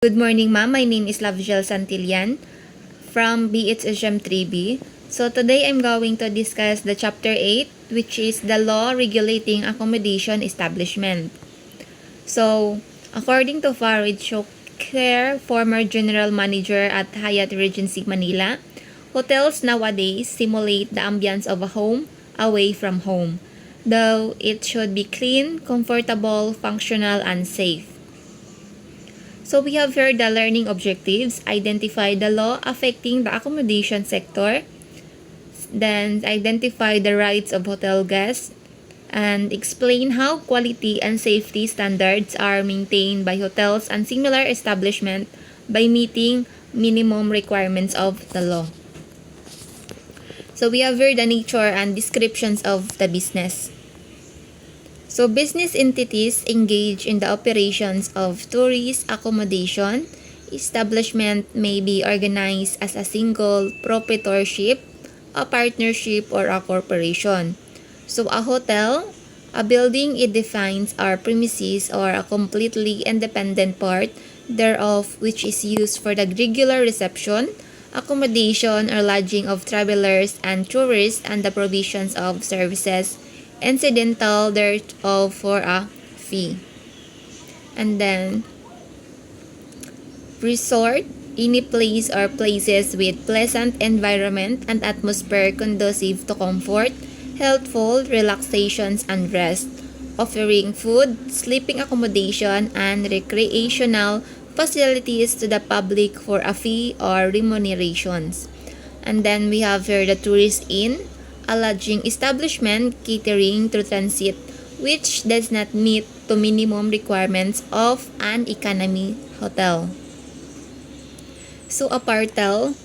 Good morning, ma'am. My name is Lavgel Santillan from BHSM 3B. So today I'm going to discuss the Chapter 8, which is the law regulating accommodation establishment. So, according to Farid Shokher, former general manager at Hyatt Regency Manila, hotels nowadays simulate the ambience of a home away from home, though it should be clean, comfortable, functional, and safe. So we have here the learning objectives, identify the law affecting the accommodation sector, then identify the rights of hotel guests, and explain how quality and safety standards are maintained by hotels and similar establishments by meeting minimum requirements of the law. So we have here the nature and descriptions of the business. So business entities engage in the operations of tourist accommodation. Establishment may be organized as a single proprietorship, a partnership, or a corporation. So a hotel, a building it defines are premises or a completely independent part thereof which is used for the regular reception, accommodation, or lodging of travelers and tourists and the provisions of services incidental thereof for a fee. And then resort, any place or places with pleasant environment and atmosphere conducive to comfort, healthful relaxations and rest, offering food, sleeping accommodation, and recreational facilities to the public for a fee or remunerations. And then we have here the tourist inn, a lodging establishment catering to transit which does not meet the minimum requirements of an economy hotel. So a partel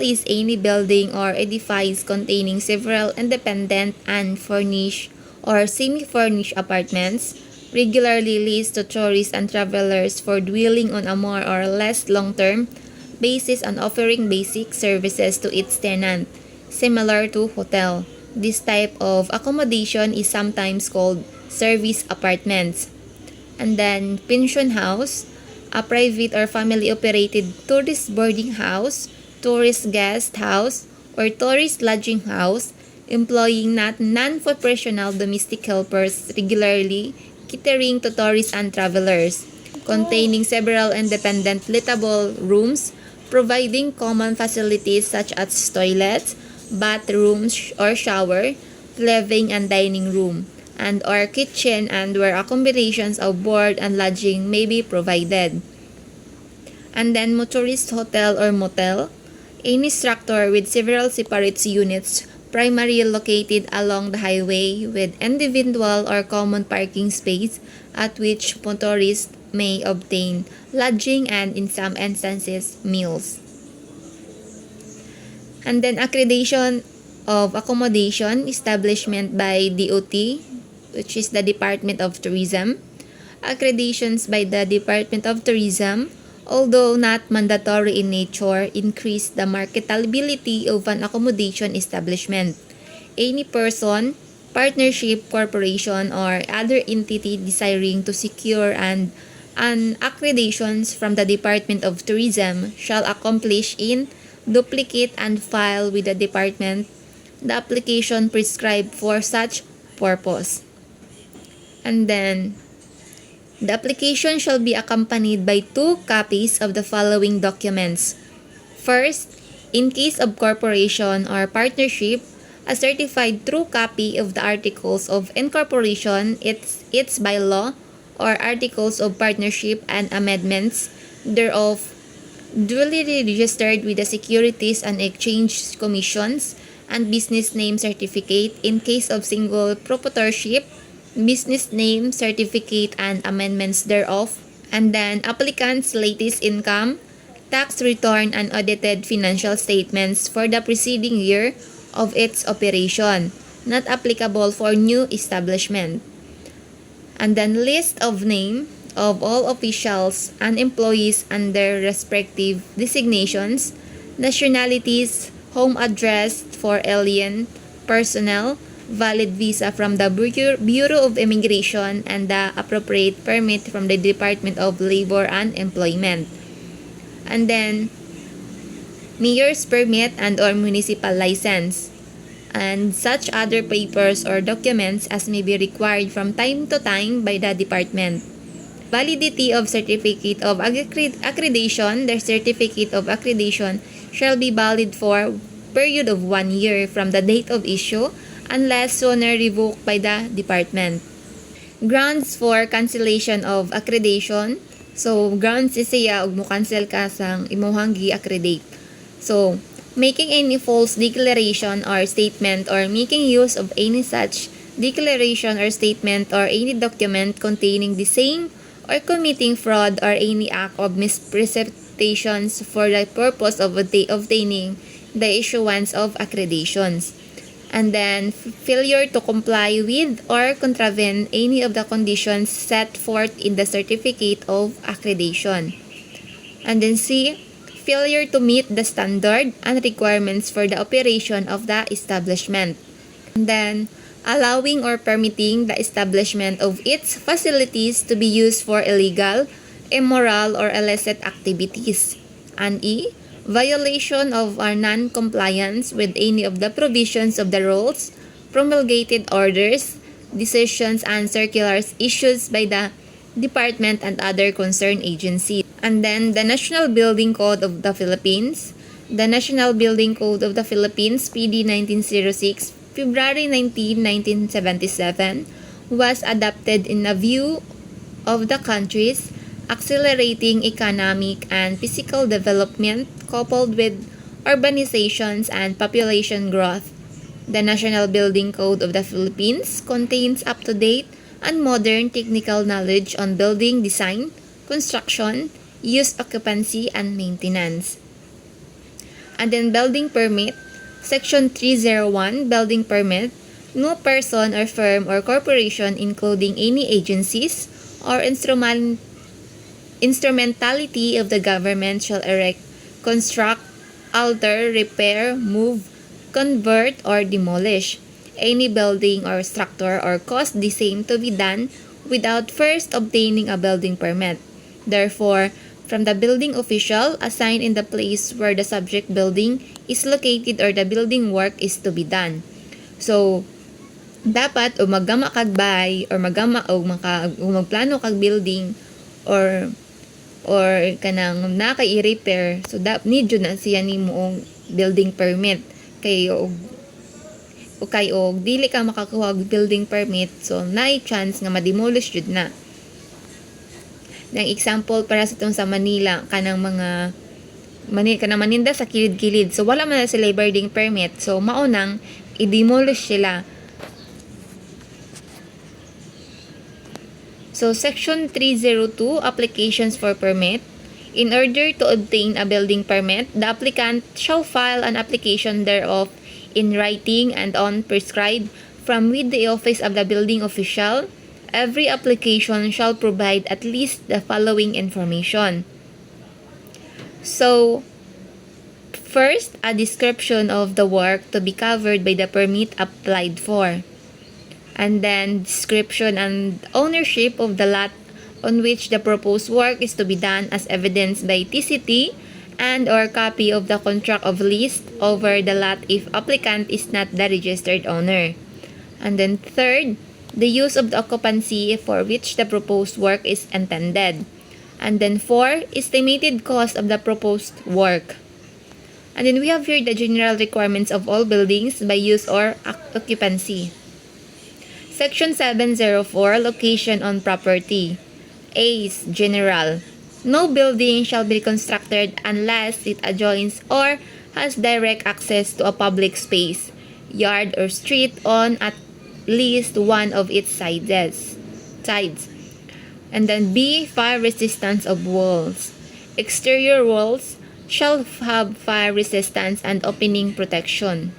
is any building or edifice containing several independent and furnished or semi-furnished apartments regularly leased to tourists and travelers for dwelling on a more or less long-term basis and offering basic services to its tenant, similar to hotel. This type of accommodation is sometimes called service apartments. And then pension house, a private or family-operated tourist boarding house, tourist guest house, or tourist lodging house, employing non-professional domestic helpers regularly catering to tourists and travelers, containing several independent livable rooms, providing common facilities such as toilets, bathrooms or shower, living and dining room, and or kitchen and where accommodations of board and lodging may be provided. And then motorist hotel or motel, any structure with several separate units primarily located along the highway with individual or common parking space at which motorists may obtain lodging and in some instances meals. And then accreditation of accommodation establishment by DOT, which is the Department of Tourism. Accreditations by the Department of Tourism, although not mandatory in nature, increase the marketability of an accommodation establishment. Any person, partnership, corporation, or other entity desiring to secure an accreditations from the Department of Tourism shall accomplish in, duplicate, and file with the department the application prescribed for such purpose. And then, the application shall be accompanied by 2 copies of the following documents. First, in case of corporation or partnership, a certified true copy of the Articles of Incorporation, its bylaw, or Articles of Partnership and amendments thereof, duly registered with the Securities and Exchange Commissions, and business name certificate in case of single proprietorship, business name certificate and amendments thereof, and then applicant's latest income, tax return, and audited financial statements for the preceding year of its operation, not applicable for new establishment. And then list of name of all officials and employees and their respective designations, nationalities, home address for alien personnel, valid visa from the Bureau of Immigration, and the appropriate permit from the Department of Labor and Employment. And then, mayor's permit and or municipal license, and such other papers or documents as may be required from time to time by the department. Validity of certificate of accreditation. The certificate of accreditation shall be valid for period of 1 year from the date of issue unless sooner revoked by the department. Grounds for cancellation of accreditation. So, grounds is siya ug mo cancel ka sang imuhang gi-accredit. So, making any false declaration or statement or making use of any such declaration or statement or any document containing the same or committing fraud or any act of misrepresentations for the purpose of obtaining the issuance of accreditations. And then, failure to comply with or contravene any of the conditions set forth in the certificate of accreditation. And then C, failure to meet the standard and requirements for the operation of the establishment. And then, allowing or permitting the establishment of its facilities to be used for illegal, immoral, or illicit activities. And E, violation of or non-compliance with any of the provisions of the rules, promulgated orders, decisions, and circulars issued by the department and other concerned agencies. And then the National Building Code of the Philippines. The National Building Code of the Philippines, PD 1906, February 19, 1977, was adopted in a view of the country's accelerating economic and physical development coupled with urbanizations and population growth. The National Building Code of the Philippines contains up-to-date and modern technical knowledge on building design, construction, use, occupancy, and maintenance. And then building permit, Section 301, building permit. No person or firm or corporation including any agencies or instrumentality of the government shall erect, construct, alter, repair, move, convert, or demolish any building or structure or cause the same to be done without first obtaining a building permit. Therefore, from the building official assigned in the place where the subject building is located or the building work is to be done. So, dapat o magama kag bay or magama o magplano kag building or kanang naka-i-repair, so need yun na siya nimo building permit kay og dili ka makakuha og building permit, so naay chance nga ma-demolish jud na. Ng example para sa itong sa Manila, kanang maninda sa kilid-kilid, so wala man na sila building permit, so maunang i-demolish sila. So, Section 302, Applications for Permit. In order to obtain a building permit, the applicant shall file an application thereof in writing and on prescribed from with the office of the building official. Every application shall provide at least the following information. So, first, a description of the work to be covered by the permit applied for. And then, description and ownership of the lot on which the proposed work is to be done as evidenced by TCT and or copy of the contract of lease over the lot if applicant is not the registered owner. And then third, the use of the occupancy for which the proposed work is intended. And then 4, estimated cost of the proposed work. And then we have here the general requirements of all buildings by use or occupancy. Section 704, Location on Property. A is general. No building shall be constructed unless it adjoins or has direct access to a public space, yard, or street on at least one of its sides. And then B, fire resistance of walls. Exterior walls shall have fire resistance and opening protection.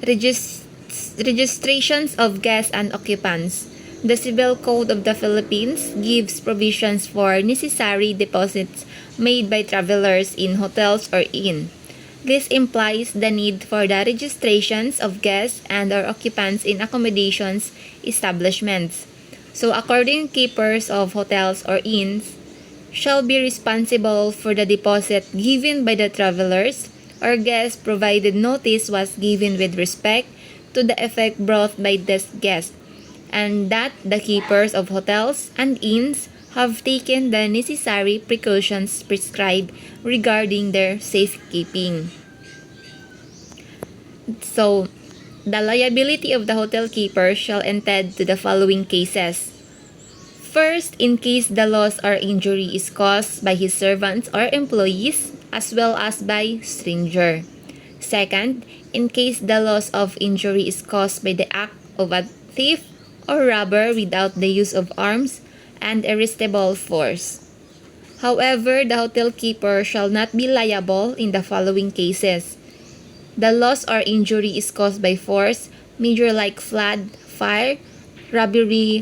Registrations of guests and occupants. The Civil Code of the Philippines gives provisions for necessary deposits made by travelers in hotels or inn. This implies the need for the registrations of guests and or occupants in accommodations establishments. So according keepers of hotels or inns shall be responsible for the deposit given by the travelers or guests provided notice was given with respect to the effect brought by this guest, and that the keepers of hotels and inns have taken the necessary precautions prescribed regarding their safekeeping. So, the liability of the hotel keeper shall extend to the following cases. First, in case the loss or injury is caused by his servants or employees as well as by stranger. Second, in case the loss of injury is caused by the act of a thief or robber without the use of arms and irresistible force. However, the hotel keeper shall not be liable in the following cases. The loss or injury is caused by force, major like flood, fire, robbery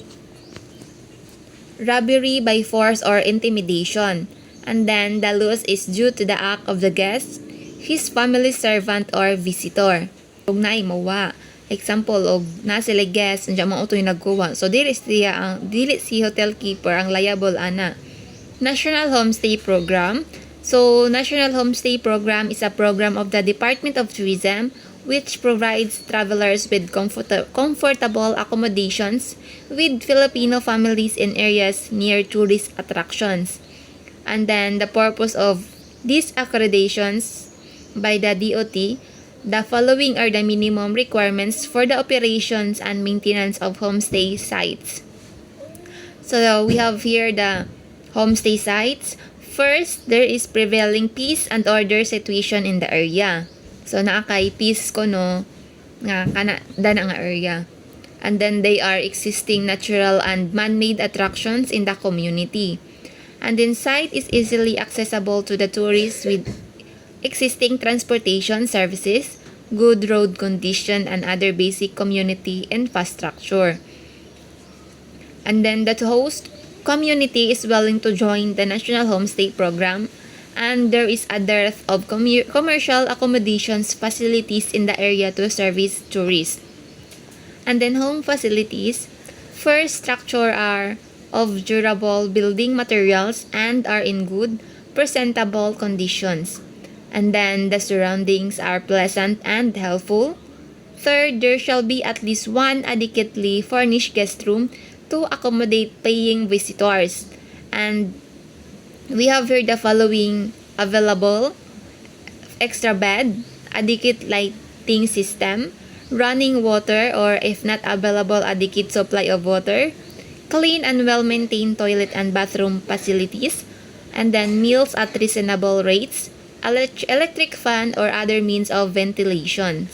by force or intimidation. And then the loss is due to the act of the guest, his family servant or visitor. Og naay mawa. Example og na sila guest unsa mao toy nagkuha. So dili si hotel keeper ang liable ana. National Homestay Program. So, National Homestay Program is a program of the Department of Tourism which provides travelers with comfortable accommodations with Filipino families in areas near tourist attractions. And then, the purpose of these accreditations by the DOT, the following are the minimum requirements for the operations and maintenance of homestay sites. So, we have here the homestay sites. First, there is prevailing peace and order situation in the area. So, naakay peace ko no, nga nga area. And then, they are existing natural and man-made attractions in the community. And then, site is easily accessible to the tourists with existing transportation services, good road condition, and other basic community infrastructure. And then, the host community is willing to join the National Homestay Program, and there is a dearth of commercial accommodations facilities in the area to service tourists. And then home facilities, first structure are of durable building materials and are in good, presentable conditions. And then the surroundings are pleasant and helpful. Third, there shall be at least one adequately furnished guest room to accommodate paying visitors. And we have here the following available: extra bed, adequate lighting system, running water or if not available, adequate supply of water, clean and well-maintained toilet and bathroom facilities, and then meals at reasonable rates, electric fan or other means of ventilation.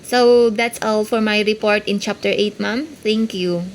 So that's all for my report in Chapter 8, ma'am. Thank you.